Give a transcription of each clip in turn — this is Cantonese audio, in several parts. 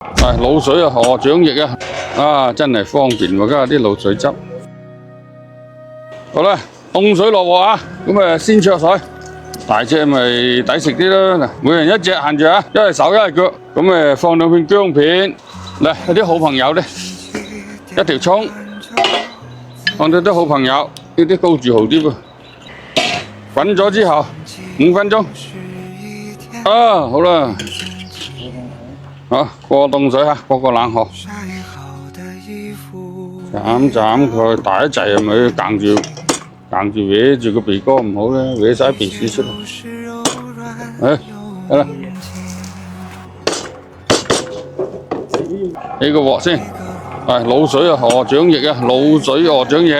係滷水啊，河掌翼啊，真係方便喎！家下啲滷水汁。好啦，凍水落鑊啊，咁啊先焯水。大隻咪抵食啲啦，嗱，每人一隻限住啊，一係手一係腳，咁放兩片薑片，嚟有啲好朋友咧，一條葱，放到啲好朋友，呢啲高住豪啲喎，滾咗之後5分鐘，啊好啦，好過凍水嚇，過個冷河，斬佢，大一滯係咪硬住搲住個鼻哥唔好咧，搲晒鼻屎出嚟。得啦，起個鑊先，係滷水啊，河掌翼啊，滷水河掌翼。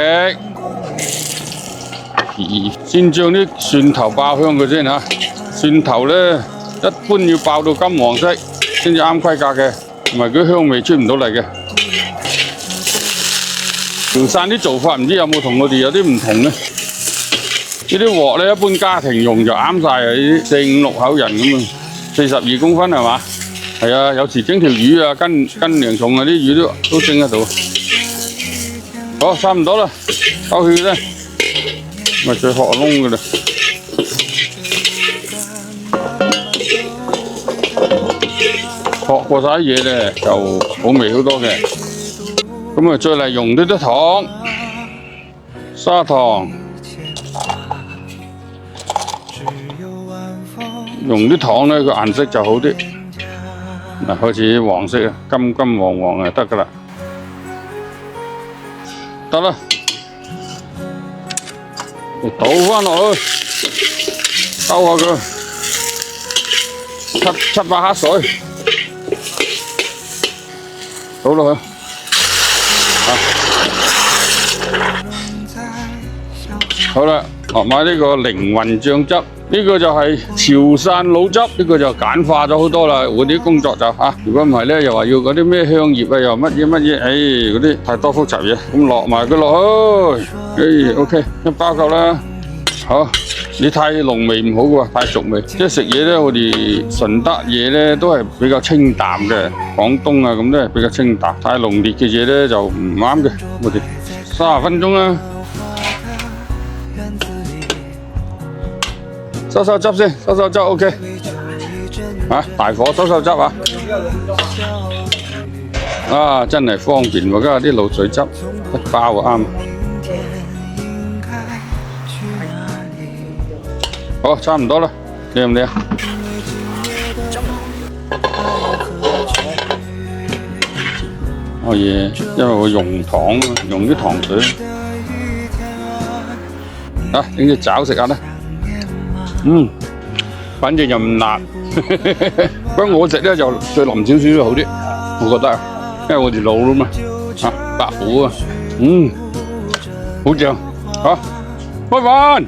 先將啲蒜頭爆香佢先嚇，蒜頭咧一般要爆到金黃色先至啱規格嘅，唔係佢香味出唔到嚟嘅。潮汕啲做法唔知有冇同我哋有啲唔同咧？呢啲鑊咧一般家庭用就啱晒啊！呢啲4、5、6口人咁啊，42公分係嘛？係啊，有時整條魚啊，斤兩重啊，啲魚都整得到。好，差唔多啦，收血咧，咪再學窿噶啦。學過晒啲嘢咧，就好味好多嘅。咁啊，再嚟用呢啲糖、砂糖，用啲糖咧個顏色就好啲。嗱，開始黃色啊，金黃黃啊，得噶啦，得啦，倒翻落去，兜下佢，7、8克水，倒落去。好啦，落埋呢個靈魂醬汁，呢個就係潮汕滷汁，呢個就簡化咗好多啦。我啲工作就如果唔係咧，又話要嗰啲咩香葉啊，又乜嘢，嗰啲太多複雜嘢，咁落埋佢落去，OK， 一包夠啦。好，你太濃味唔好嘅喎，太熟味。即係食嘢咧，我哋順德嘢咧都係比較清淡嘅，廣東啊咁都係比較清淡，太濃烈嘅嘢咧就唔啱嘅。我哋30分鐘啦。收汁先，收汁 OK， 大火收汁啊！真係方便喎，家下啲滷水汁一包啱。好，差唔多啦，靚唔靚？可以，因為我用糖，用啲糖水。整隻爪食下啦。反正又唔辣，不過我食咧就再淋少少好啲，我覺得，因為我哋老啦嘛，白虎啊，好正，好，開飯。